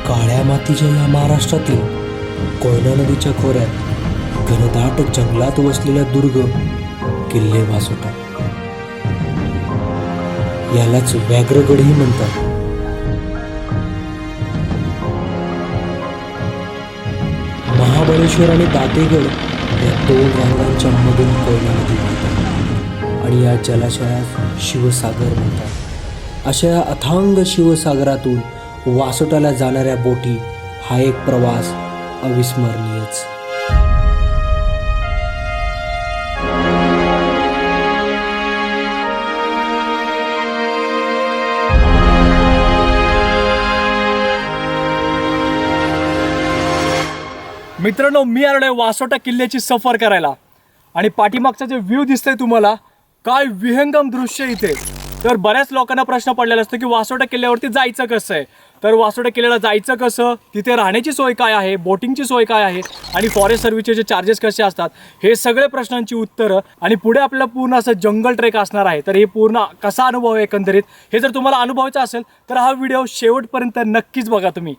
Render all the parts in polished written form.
काळ्या मातीच्या या महाराष्ट्रातील कोयना नदीच्या खोऱ्यात घनदाट जंगलात वसलेला दुर्ग किल्ले वासोटा, यालाच व्याघ्रगडही म्हणतात. महाबळेश्वर आणि दातेगड या दोन रंगांच्या मधून कोयना नदी वाहते आणि या जलाशयास शिवसागर म्हणतात. अशा या अथांग शिवसागरातून वासोटाला जाणाऱ्या बोटी हा एक प्रवास अविस्मरणीयच. मित्रांनो, मी आलोय वासोटा किल्ल्याची सफर करायला आणि पाठीमागचा जे व्ह्यू दिसतंय तुम्हाला, काय विहंगम दृश्य इथे. तर बऱ्याच लोकांना प्रश्न पडलेला असतो की वासोटा किल्ल्यावरती जायचं कसं आहे. तर वासोटा किल्ल्याला जायचं कसं, तिथे राहण्याची सोय काय आहे, बोटिंगची सोय काय आहे आणि फॉरेस्ट सर्व्हिसचे जे चार्जेस कसे असतात, हे सगळे प्रश्नांची उत्तरं. आणि पुढे आपल्याला पूर्ण असं जंगल ट्रेक असणार आहे. तर हे पूर्ण कसा अनुभव आहे एकंदरीत, हे जर तुम्हाला अनुभवायचं असेल तर हा व्हिडिओ शेवटपर्यंत नक्कीच बघा तुम्ही.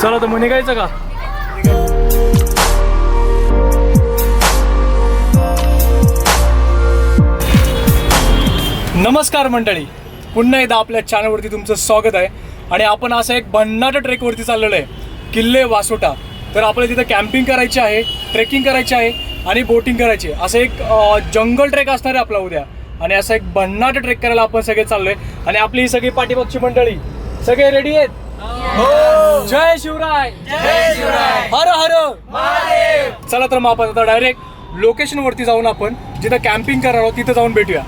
चला तर मग निघायचं का? नमस्कार मंडळी, पुन्हा एकदा आपल्या चॅनलवरती तुमचं स्वागत आहे. आणि आपण असं एक भन्नाट ट्रेकवरती चाललेलो आहे, किल्ले वासोटा. तर आपल्याला तिथं कॅम्पिंग करायची आहे, ट्रेकिंग करायची आहे आणि बोटिंग करायची. असं एक जंगल ट्रेक असणार आहे आपला उद्या. आणि असं एक भन्नाट ट्रेक करायला आपण सगळे चाललोय. आणि आपली ही सगळी पाठीमागची मंडळी सगळे रेडी आहेत? जय शिवराय, जय शिवराय, हर हर महादेव. चला तर मग आपण आता डायरेक्ट लोकेशन वरती जाऊन आपण जिथं कॅम्पिंग करणार आहोत तिथं जाऊन भेटूया.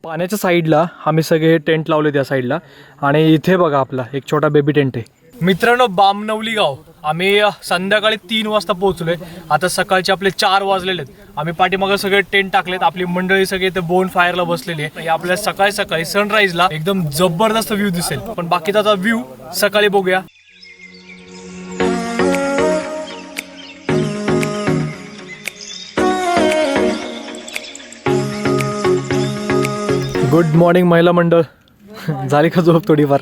पाण्याच्या साईडला आम्ही सगळे टेंट लावले त्या साईडला. आणि इथे बघा आपला एक छोटा बेबी टेंट आहे. मित्रांनो, बामनवली गाव आम्ही संध्याकाळी 3 वाजता पोहोचलोय. आता सकाळचे आपले 4 वाजलेले आहेत. आम्ही पाठीमागं सगळे टेंट टाकलेत. आपली मंडळी सगळे इथे बोन फायरला बसलेली आहे. आपल्याला सकाळी सकाळी सनराईजला एकदम जबरदस्त व्ह्यू दिसेल. पण बाकीचा व्ह्यू सकाळी बघूया. गुड मॉर्निंग महिला मंडळ. झाली का झोप थोडीफार?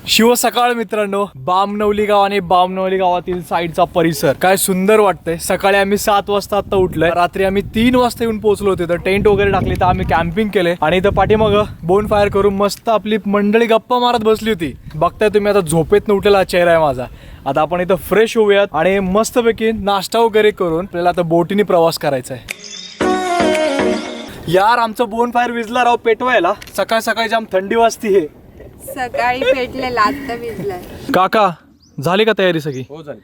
शिव सकाळ मित्रांनो, बामनवली गाव आणि बामनवली गावातील साईडचा परिसर काय सुंदर वाटतंय. सकाळी आम्ही 7 वाजता आता उठलोय. रात्री आम्ही 3 वाजता येऊन पोहोचलो होते. तर टेंट वगैरे टाकली, तर आम्ही कॅम्पिंग केले आणि इथं पाठीमागं बोन फायर करून मस्त आपली मंडळी गप्पा मारत बसली होती. बघताय तुम्ही, आता झोपेत उठलेला चेहरा आहे माझा. आता आपण इथं फ्रेश होऊयात आणि मस्तपैकी नाश्ता वगैरे करून आपल्याला आता बोटीने प्रवास करायचा आहे. यार, आमचं बोन फायर विजला राव पेटवायला. सकाळ सकाळी जाम थंडी वाजतीये. सकाळी पेटलेला, आता विजलाय. काका, झाली का तयारी सगळी? हो, झाली.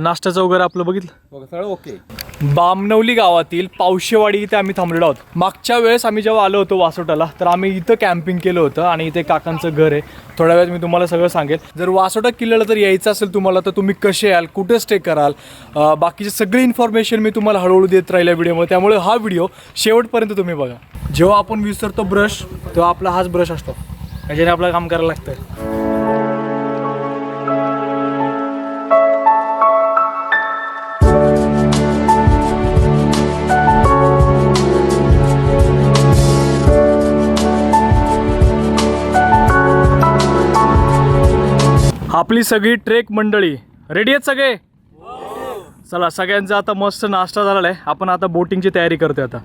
नाश्त्याचं वगैरे आपलं बघितलं? सगळं ओके. बामनवली गावातील पावशेवाडी इथे आम्ही थांबलेलो आहोत. मागच्या वेळेस आम्ही जेव्हा आलो होतो वासोटाला, तर आम्ही इथं कॅम्पिंग केलं होतं आणि इथे काकांचं घर आहे. थोड्या वेळात मी तुम्हाला सगळं सांगेल. जर वासोटा किल्ल्याला जर यायचं असेल तुम्हाला, तर तुम्ही कसे याल, कुठे स्टे कराल, बाकीची सगळी इन्फॉर्मेशन मी तुम्हाला हळूहळू देत राहिल या व्हिडिओमध्ये. त्यामुळे हा व्हिडिओ शेवटपर्यंत तुम्ही बघा. जेव्हा आपण विसरतो ब्रश, तेव्हा आपला हाच ब्रश असतो, याच्याने आपलं काम करायला लागतं. आपली सगळी ट्रेक मंडळी रेडी आहेत सगळे? चला, सगळ्यांचा आता मस्त नाश्ता झालेला आहे. आपण आता बोटिंगची तयारी करतोय आता.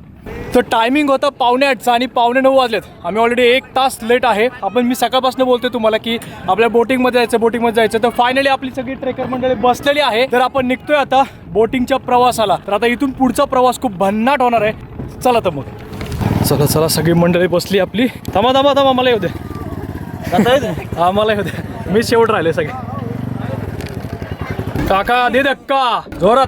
तर टायमिंग होता 8:15 आणि 8:45 वाजलेत. आम्ही ऑलरेडी 1 तास लेट आहे. मी सकाळपासून बोलतोय तुम्हाला की आपल्या बोटिंगमध्ये जायचं. तर फायनली आपली सगळी ट्रेकर मंडळी बसलेली आहे. तर आपण निघतोय आता बोटिंगच्या प्रवासाला. तर आता इथून पुढचा प्रवास खूप भन्नाट होणार आहे. चला तर मग. चला सगळी मंडळी बसली आपली. थांबा मला येऊ दे. हा, मला येऊ दे. मी शेवट राहिले सगळे. काका दे धक्का जोरात.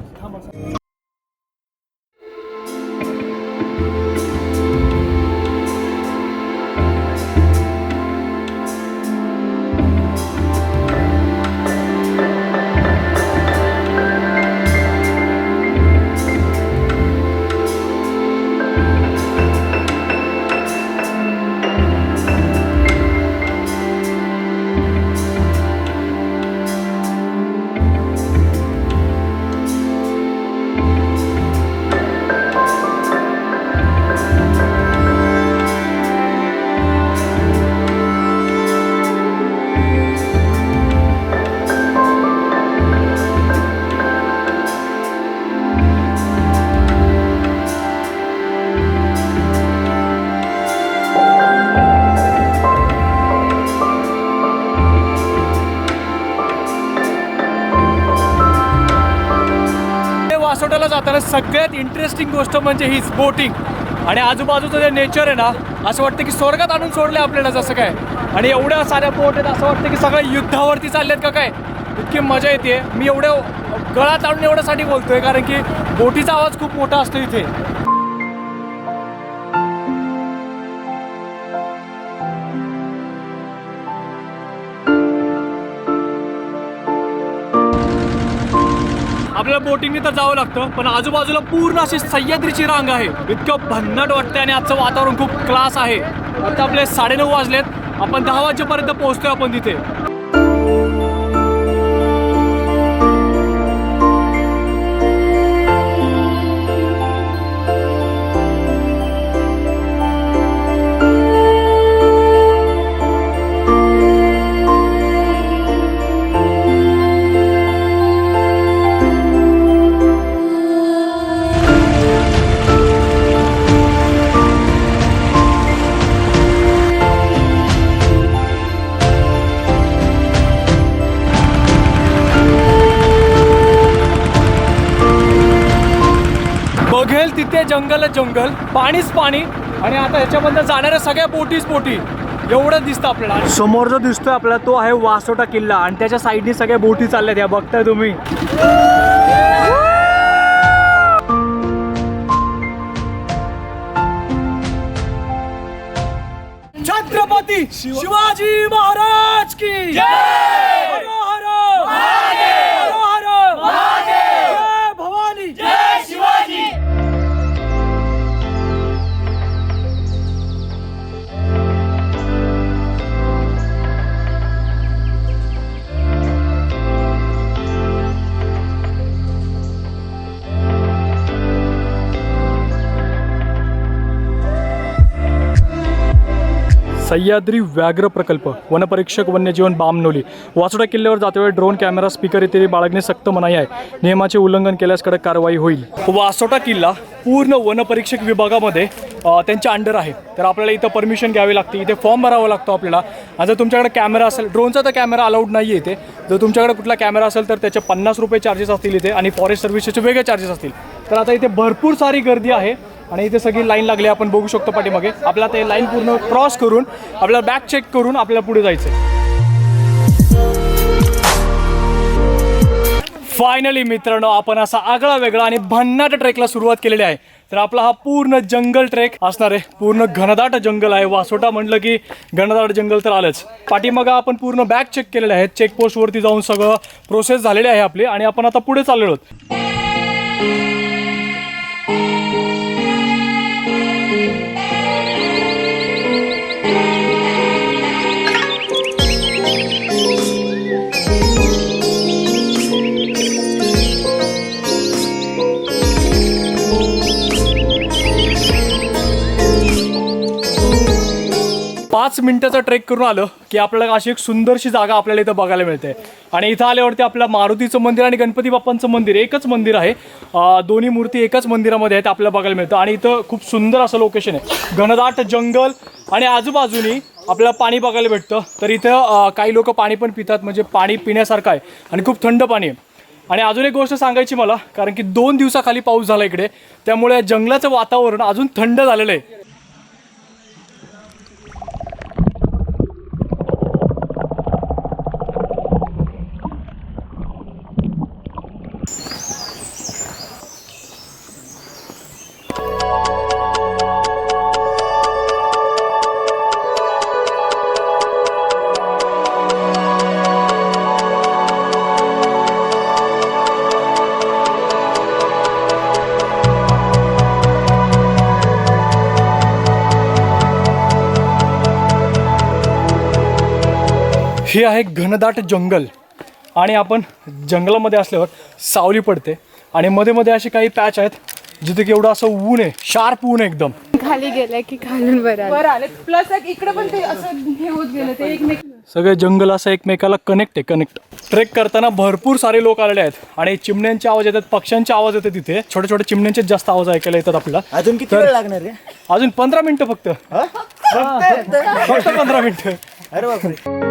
वासोट्याला जाताना सगळ्यात इंटरेस्टिंग गोष्ट म्हणजे हीच बोटिंग. आणि आजूबाजूचं जे नेचर आहे ना, असं वाटतं की स्वर्गात आणून सोडले आपल्याला जसं काय. आणि एवढ्या साऱ्या बोट आहेत, असं वाटतं की सगळ्या युद्धावरती चाललेत का काय. इतकी मजा येते. मी एवढ्या गळा ताणून एवढ्यासाठी बोलतोय कारण की बोटीचा आवाज खूप मोठा असतो इथे. आपल्याला बोटिंगने तर जावं लागतं, पण आजूबाजूला पूर्ण अशी सह्याद्रीची रांग आहे. इतकं भन्नाट वाटतंय आणि आजचं वातावरण खूप क्लास आहे. आता आपले 9:30 वाजलेत. आपण 10 वाजेपर्यंत पोहोचतोय आपण तिथे. बघेल तिथे जंगल जंगल, पाणीच पाणी. आणि आता ह्याच्यामध्ये जाणाऱ्या सगळ्या बोटीच बोटी एवढं दिसतं आपल्याला. समोर जो दिसतोय आपल्याला तो आहे वासोटा किल्ला आणि त्याच्या साईडनी सगळ्या बोटी चालल्यात. या बघताय तुम्ही. छत्रपती शिवाजी महाराज की जय. हर हर महादेव. हर हर महादेव. जय भवानी. जय शिवाजी. सह्याद्री व्याघ्र प्रकल्प, वनपरीक्षक वन्यजीवन बामनोली. वासोटा किल्ल्यावर जातेवेळी ड्रोन कॅमेरा स्पीकर इत्यादी बाळगणे सक्त मनाई आहे. नियमाचे उल्लंघन केल्यास कडक कारवाई होईल. वासोटा किल्ला पूर्ण वनपरीक्षक विभागामध्ये त्यांच्या अंडर आहे. तर आपल्याला इथं परमिशन घ्यावी लागते. इथे फॉर्म भरावा लागतो आपल्याला. आणि जर तुमच्याकडे कॅमेरा असेल, ड्रोनचा तर कॅमेरा अलाउड नाही आहे इथे. जर तुमच्याकडे कुठला कॅमेरा असेल तर त्याचे 50 रुपये चार्जेस असतील इथे आणि फॉरेस्ट सर्व्हिसेसचे वेगळे चार्जेस असतील. तर आता इथे भरपूर सारी गर्दी आहे आणि इथे सगळी लाईन लागली. आपण बघू शकतो पाठीमागे. आपल्याला ते लाईन पूर्ण क्रॉस करून आपल्याला बॅक चेक करून आपल्याला पुढे जायचं. फायनली मित्रांनो, आपण असा आगळा वेगळा आणि भन्नाट ट्रेकला सुरुवात केलेली आहे. तर आपला हा पूर्ण जंगल ट्रेक असणार आहे. पूर्ण घनदाट जंगल आहे. वासोटा म्हटलं की घनदाट जंगल तर आलंच. पाठीमागं आपण पूर्ण बॅक चेक केलेले आहेत. चेकपोस्टवरती जाऊन सगळं प्रोसेस झालेली आहे आपली आणि आपण आता पुढे चाललेलो आहोत. पाच मिनिटाचा ट्रेक करून आलं की आपल्याला अशी एक सुंदरशी जागा आपल्याला इथं बघायला मिळते. आणि इथं आल्यावरती आपल्या मारुतीचं मंदिर आणि गणपती बाप्पांचं मंदिर एकच मंदिर आहे. दोन्ही मूर्ती एकाच मंदिरामध्ये आहेत आपल्याला बघायला मिळतं. आणि इथं खूप सुंदर असं लोकेशन आहे. घनदाट जंगल आणि आजूबाजूनी आपल्याला पाणी बघायला भेटतं. तर इथं काही लोक पाणी पण पितात, म्हणजे पाणी पिण्यासारखं आहे आणि खूप थंड पाणी आहे. आणि अजून एक गोष्ट सांगायची मला, कारण की 2 दिवसाखाली पाऊस झाला इकडे, त्यामुळे जंगलाचं वातावरण अजून थंड झालेलं आहे. हे आहे घनदाट जंगल आणि आपण जंगलामध्ये असल्यावर सावली पडते आणि मध्ये मध्ये असे काही पॅच आहेत जिथे की एवढं असं ऊन आहे, शार्प ऊन आहे एकदम. खाली गेलं की खालून वर आले. प्लस इकडे पण ते असं हे होत गेलं, ते एकमेक सगळे जंगल असं एकमेकाला कनेक्ट आहे, कनेक्ट. ट्रेक करताना भरपूर सारे लोक आलेले आहेत आणि चिमण्यांचे आवाज येतात, पक्ष्यांचे आवाज येतात. तिथे छोटे छोटे चिमण्यांचे जास्त आवाज ऐकायला येतात आपल्याला. अजून किती वेळ लागणार रे? अजून 15 मिनिटं फक्त. फक्त 15 मिनिटं. अरे बापरे.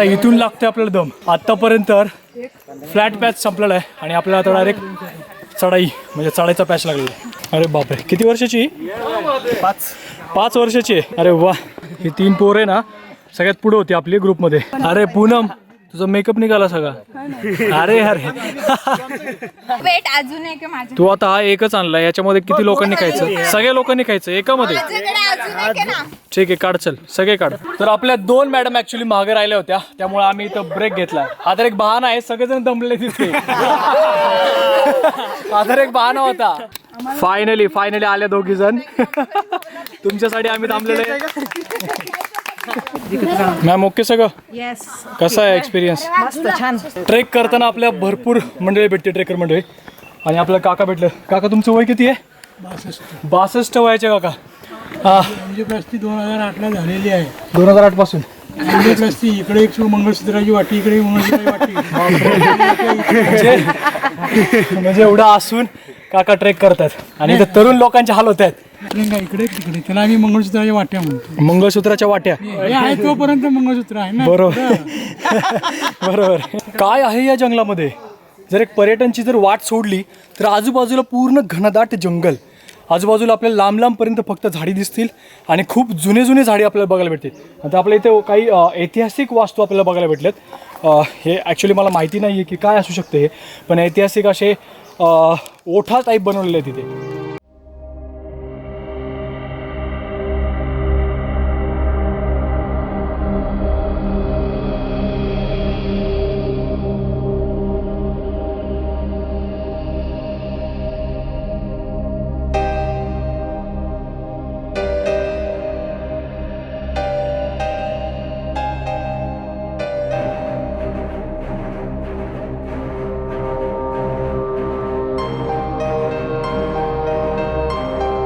आता इथून लागते आपल्याला दम. आतापर्यंत फ्लॅट पॅच संपलेला आहे आणि आपल्याला आता डायरेक्ट चढाई म्हणजे चढायचा पॅच लागलेला आहे. अरे बापरे, किती वर्षाची? 5 वर्षाची आहे. अरे वा, ही 3 पोरं आहे ना सगळ्यात पुढे होती आपली ग्रुपमध्ये. अरे पूनम, तुझा मेकअप निघाला सगळा. अरे अरे वेट अजून एक आहे माझ्या. तू आता हा एकच आणला, याच्यामध्ये किती लोकांनी खायचं? सगळ्या लोकांनी खायचं एकामध्ये. माझ्याकडे अजून एक आहे ना. ठीक आहे, काढ, चल सगळे काढ. तर आपल्या 2 मॅडम ऍक्च्युली मागे राहिल्या होत्या, त्यामुळे आम्ही इथं ब्रेक घेतला. हा तर एक बहाणा आहे, सगळेजण दमलेले तिथे. हा तर एक बहाणा होता. फायनली आल्या 2 जण. तुमच्यासाठी आम्ही थांबलेले. मॅम ओके सगळं? येस. कसा आहे एक्सपिरियन्स? मस्त छान. ट्रेक करताना आपल्या भरपूर मंडळी भेटते, ट्रेकर मंडळी. आणि आपल्याला काका भेटलं. काका तुमचं वय किती आहे? 62 वयाचे काका. हा, एंजियोप्लास्टी 2008ला झालेली आहे. 2008 पासून. एंजियोप्लास्टी इकडे एक मंगळसूत्राची वाटी, इकडे एक मंगळसूत्राची वाटी. म्हणजे एवढं असून काका ट्रेक करतात आणि इथं तरुण लोकांचे हाल होत आहेत. इकडे तिकडे त्याला आम्ही मंगळसूत्राच्या वाट्या म्हणतो. मंगळसूत्राच्या वाट्या. हे आहे तोपर्यंत मंगळसूत्र आहे ना. बरोबर. बरोबर. काय आहे या जंगलामध्ये? जर एक पर्यटनची जर वाट सोडली तर आजूबाजूला पूर्ण घनदाट जंगल. आजूबाजूला आपल्याला लांब लांबपर्यंत फक्त झाडी दिसतील आणि खूप जुने झाडे आपल्याला बघायला भेटतील. आता आपल्या इथे काही ऐतिहासिक वास्तू आपल्याला बघायला भेटलेत. हे ॲक्च्युली मला माहिती नाही आहे की काय असू शकते हे, पण ऐतिहासिक असे ओठा टाईप बनवलेले आहेत तिथे.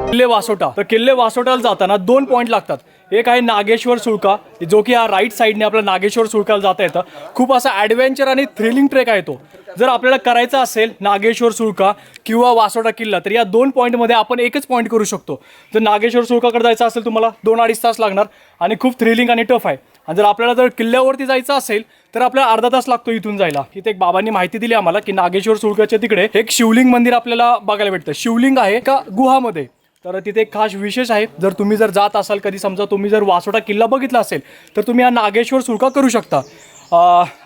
किल्ले वासोटा. तर किल्ले वासोटाला जाताना 2 पॉईंट लागतात. एक आहे नागेश्वर सुळका, जो की हा राईट साईडने आपला नागेश्वर सुळकाला जाता येतं. खूप असा ॲडव्हेंचर आणि थ्रिलिंग ट्रेक आहे तो. जर आपल्याला करायचा असेल नागेश्वर सुळका किंवा वासोटा किल्ला, तर या 2 पॉईंटमध्ये आपण एकच पॉईंट करू शकतो. जर नागेश्वर सुळकाकडे जायचं असेल तुम्हाला 2-2.5 तास लागणार आणि खूप थ्रिलिंग आणि टफ आहे. आणि जर आपल्याला जर किल्ल्यावरती जायचं असेल तर आपल्याला अर्धा तास लागतो इथून जायला. इथे एक बाबांनी माहिती दिली आम्हाला की नागेश्वर सुळकाच्या तिकडे एक शिवलिंग मंदिर आपल्याला बघायला भेटतं. शिवलिंग आहे का गुहामध्ये. तर तिथे एक खास विशेष आहे. जर तुम्ही जर जात असाल, कधी समजा तुम्ही जर वासोटा किल्ला बघितला असेल तर तुम्ही हा नागेश्वर सुळका करू शकता.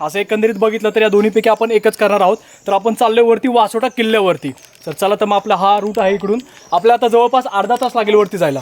असं एकंदरीत बघितलं तर या दोन्हीपैकी आपण एकच करणार आहोत. तर आपण चाललोय वरती वासोटा किल्ल्यावरती. तर चला, तर मग आपला हा रूट आहे इकडून. आपल्याला आता जवळपास अर्धा तास लागेल वरती जायला.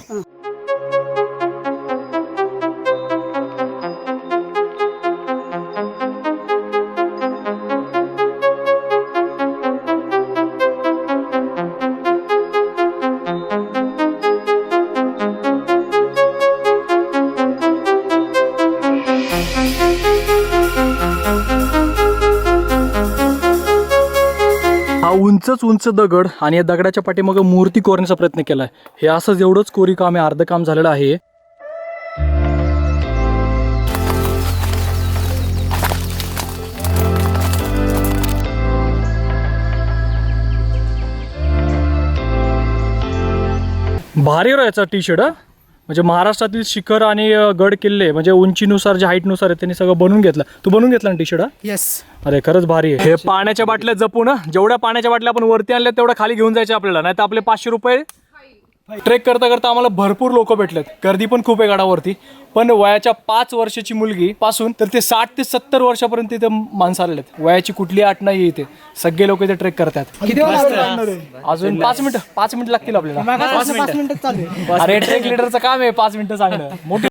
हा उंच दगड आणि या दगडाच्या पाठीमागे मूर्ती कोरण्याचा प्रयत्न केला आहे. हे असंच एवढंच कोरी काम आहे, अर्ध काम झालेलं आहे. भारी याचा टी शर्ट. म्हणजे महाराष्ट्रातील शिखर आणि गड किल्ले म्हणजे उंचीनुसार जे हाईटनुसार आहे त्यांनी सगळं बनवून घेतलं. तू बनवून घेतला ना टी शर्ट? येस. अरे खरंच भारी आहे. हे पाण्याच्या बाटल्या जपून, जेवढ्या पाण्याच्या बाटल्या आपण वरती आणल्या तेवढ्या खाली घेऊन जायच्या आपल्याला, नाही तर आपले 500 रुपये. ट्रेक करता करता आम्हाला भरपूर लोक भेटलेत. गर्दी पण खूप आहे गडावरती. पण वयाच्या 5 वर्षाची मुलगी पासून तर ते 60 ते 70 वर्षापर्यंत इथे माणसं आलेले आहेत. वयाची कुठली अट नाही इथे. सगळे लोक इथे ट्रेक करतात. अजून 5 मिनिटं लागतील आपल्याला. 5 मिनिटं चालू आहे. अरे ट्रेक लिडरचं काम आहे 5 मिनिटं सांगणं. मोठे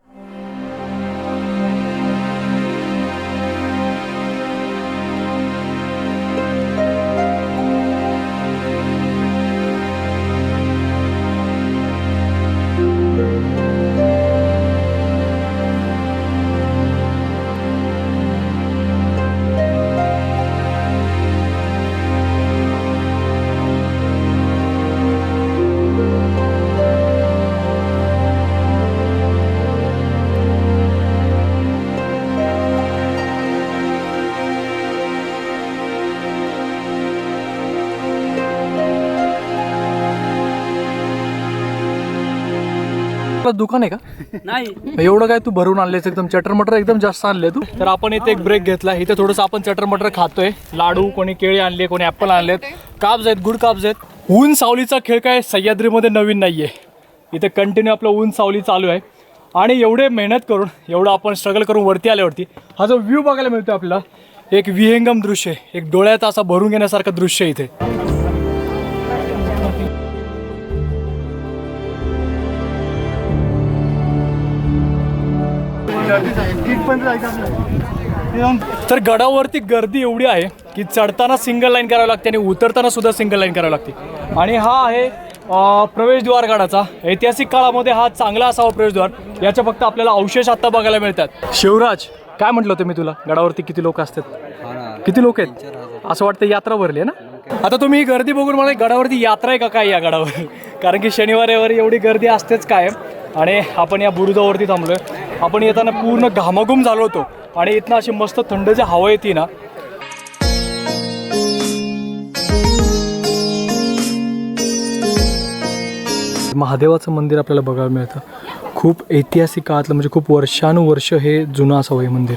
आपलं दुकान आहे का? नाही. एवढं काय तू भरून आणलेस एकदम चटर मटर एकदम जास्त आणले तू. तर आपण इथे एक ब्रेक घेतला. इथे थोडंसं आपण चटर मटर खातोय. लाडू, कोणी केळी आणले, कोणी ऍपल आणलेत, काब्स आहेत, गुड काब्स आहेत. ऊन सावलीचा खेळ काय सह्याद्रीमध्ये नवीन नाहीये. इथे कंटिन्यू आपलं ऊन सावली चालू आहे. आणि एवढे मेहनत करून, एवढं आपण स्ट्रगल करून वरती आल्यावरती हा जो व्ह्यू बघायला मिळतो आपल्याला, एक विहंगम दृश्य, एक डोळ्यात असा भरून घेण्यासारखं दृश्य आहे इथे. तर गडावरती गर्दी एवढी आहे की चढताना सिंगल लाईन करावी लागते आणि उतरताना सुद्धा सिंगल लाईन करावी लागते. आणि हा आहे प्रवेशद्वार गडाचा. ऐतिहासिक काळामध्ये हा चांगला असावा प्रवेशद्वार. याच्या फक्त आपल्याला अवशेष आता बघायला मिळतात. शिवराज, काय म्हटलं होतं मी तुला, गडावरती किती लोक असतात? किती लोक आहेत? असं वाटतं यात्रा भरली आहे ना. आता तुम्ही ही गर्दी बघून मला गडावरती यात्रा आहे का काय या गडावर? कारण की शनिवार रविवारी एवढी गर्दी असतेच काय. आणि आपण या बुरुजावरती थांबलोय. आपण येताना पूर्ण घामाघूम झालो होतो आणि इथनं अशी मस्त थंड जी हवा येते ना. महादेवाचं मंदिर आपल्याला बघायला मिळतं. खूप ऐतिहासिक काळातलं, म्हणजे खूप वर्षानुवर्ष हे जुनं असावं हे मंदिर.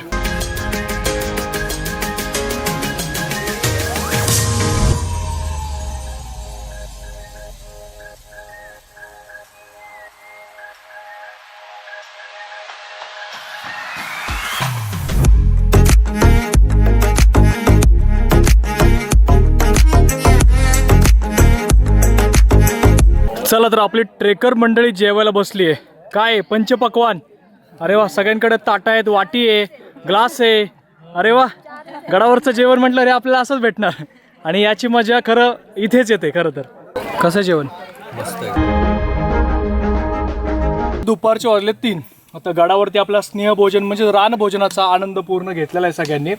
चला तर आपली ट्रेकर मंडळी जेवायला बसली आहे. काय पंचपक्वान, अरे वा, सगळ्यांकडे ताटा आहेत, वाटी आहे, ग्लास आहे. अरे वा, गडावरचं जेवण म्हटलं रे आपल्याला असंच भेटणार. आणि याची मजा खरं इथेच येते. खरं तर कसं जेवण मस्त आहे. दुपारचे वाजले 3. आता गडावरती आपला स्नेहभोजन म्हणजे रानभोजनाचा आनंद पूर्ण घेतलेला आहे सगळ्यांनी.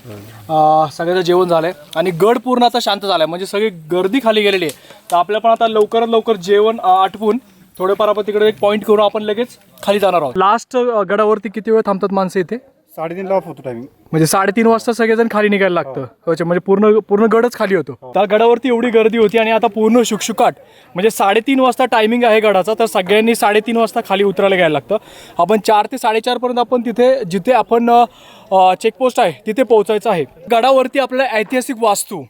सगळ्याचं जेवण झालं आहे आणि गड पूर्ण आता शांत झाला आहे, म्हणजे सगळी गर्दी खाली गेलेली आहे. तर आपल्या पण आता लवकरात लवकर जेवण आटपून थोडेफार आपण तिकडे एक पॉईंट करून आपण लगेच खाली जाणार आहोत. लास्ट गडावरती किती वेळ थांबतात माणसं इथे? 3:30 ला होतो टायमिंग. म्हणजे 3:30 वाजता सगळेजण खाली निघायला लागतं. म्हणजे पूर्ण गडच खाली होतो. त्या गडावरती एवढी गर्दी होती आणि आता पूर्ण शुकशुकाट. म्हणजे 3:30 वाजता टायमिंग आहे गडाचा. तर सगळ्यांनी 3:30 वाजता खाली उतरायला घ्यायला लागतं. आपण 4 ते 4:30 पर्यंत आपण तिथे जिथे आपण चेकपोस्ट आहे तिथे पोहोचायचं आहे. गडावरती आपल्याला ऐतिहासिक वास्तू,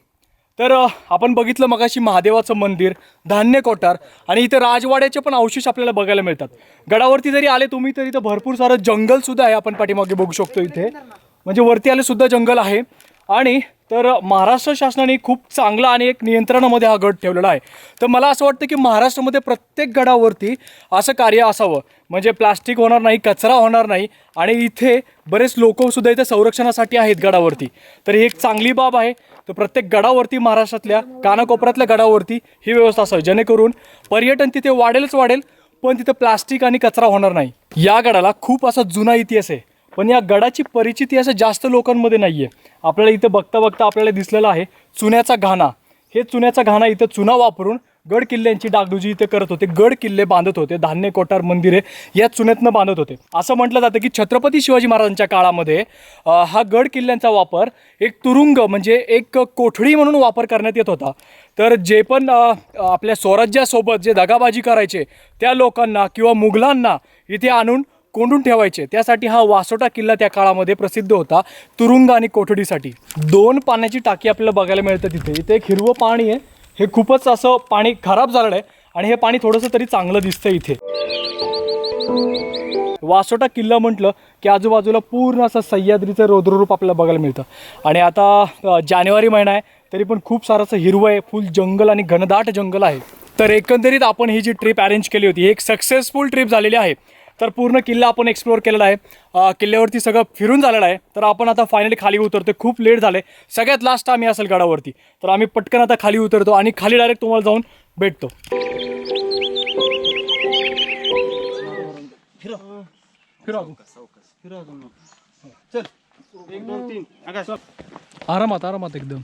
तर आपण बघितलं मगाशी महादेवाचं मंदिर, धान्य कोठार आणि इथे राजवाड्याचे पण अवशेष आपल्याला बघायला मिळतात. गडावरती जरी आले तुम्ही तरी इथं भरपूर सारं जंगलसुद्धा आहे. आपण पाठीमागे बघू शकतो इथे, म्हणजे वरती आले सुद्धा जंगल आहे. आणि तर महाराष्ट्र शासनाने खूप चांगला आणि एक नियंत्रणामध्ये हा गड ठेवलेला आहे. तर मला असं वाटतं की महाराष्ट्रामध्ये प्रत्येक गडावरती असं कार्य असावं, म्हणजे प्लास्टिक होणार नाही, कचरा होणार नाही. आणि इथे बरेच लोकसुद्धा इथे संरक्षणासाठी आहेत गडावरती. तर ही एक चांगली बाब आहे. तर प्रत्येक गडावरती, महाराष्ट्रातल्या कानाकोपऱ्यातल्या गडावरती ही व्यवस्था असावी, जेणेकरून पर्यटन तिथे वाढेल, पण तिथे प्लास्टिक आणि कचरा होणार नाही. या गडाला खूप असा जुना इतिहास आहे, पण या गडाची परिचिती असं जास्त लोकांमध्ये नाही आहे. आपल्याला इथं बघता बघता आपल्याला दिसलेला आहे चुन्याचा घाणा. हे चुन्याचा घाणा, इथं चुना वापरून गड किल्ल्यांची डागडुजी इथे करत होते. गड किल्ले बांधत होते, धान्य कोठार, मंदिरे या चुन्यातनं बांधत होते. असं म्हटलं जातं की छत्रपती शिवाजी महाराजांच्या काळामध्ये हा गड किल्ल्यांचा वापर एक तुरुंग म्हणजे एक कोठडी म्हणून वापर करण्यात येत होता. तर जे पण आपल्या स्वराज्यासोबत जे दगाबाजी करायचे त्या लोकांना किंवा मुघलांना इथे आणून कोंडून ठेवायचे, त्यासाठी हा वासोटा किल्ला त्या काळामध्ये प्रसिद्ध होता, तुरुंग आणि कोठडीसाठी. 2 पाण्याची टाकी आपल्याला बघायला मिळतं तिथे. इथे एक हिरवं पाणी आहे, हे खूपच असं पाणी खराब झालेलं आहे आणि हे पाणी थोडंसं तरी चांगलं दिसतं इथे. वासोटा किल्ला म्हटलं की आजूबाजूला पूर्ण असं सह्याद्रीचं रौद्ररूप आपल्याला बघायला मिळतं. आणि आता जानेवारी महिना आहे तरी पण खूप सारं असं हिरवं आहे, फुल जंगल आणि घनदाट जंगल आहे. तर एकंदरीत आपण ही जी ट्रिप अरेंज केली होती, एक सक्सेसफुल ट्रिप झालेली आहे. तर पूर्ण किल्ला आपण एक्सप्लोअर केलेला आहे. किल्ल्यावरती सगळं फिरून झालेलं आहे. तर आपण आता फायनली खाली उतरतो. खूप लेट झाले, सगळ्यात लास्ट आम्ही असेल गडावरती. तर आम्ही पटकन आता खाली उतरतो आणि खाली डायरेक्ट तुम्हाला जाऊन भेटतो. चल 1 2 3 आरामात एकदम.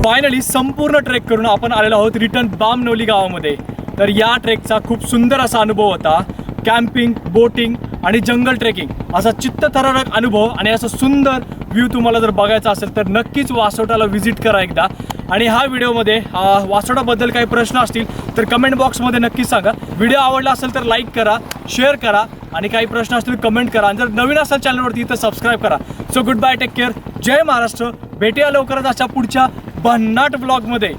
फायनली संपूर्ण ट्रेक करून आपण आलेलो आहोत रिटर्न बामनवली गावामध्ये. तर या ट्रेकचा खूप सुंदर असा अनुभव होता. कॅम्पिंग, बोटिंग आणि जंगल ट्रेकिंग असा चित्तथरारक अनुभव आणि असं सुंदर व्ह्यू तुम्हाला जर बघायचा असेल तर नक्कीच वासोटाला व्हिजिट करा एकदा. आणि ह्या व्हिडिओमध्ये वासोटाबद्दल काही प्रश्न असतील तर कमेंट बॉक्समध्ये नक्कीच सांगा. व्हिडिओ आवडला असेल तर लाईक करा, शेअर करा आणि काही प्रश्न असतील कमेंट करा. आणि जर नवीन असेल चॅनलवरती तर सबस्क्राईब करा. So good bye, take care, जय महाराष्ट्र. भेटूया लवकरच अशा पुढच्या भन्नाट व्लॉगमध्ये.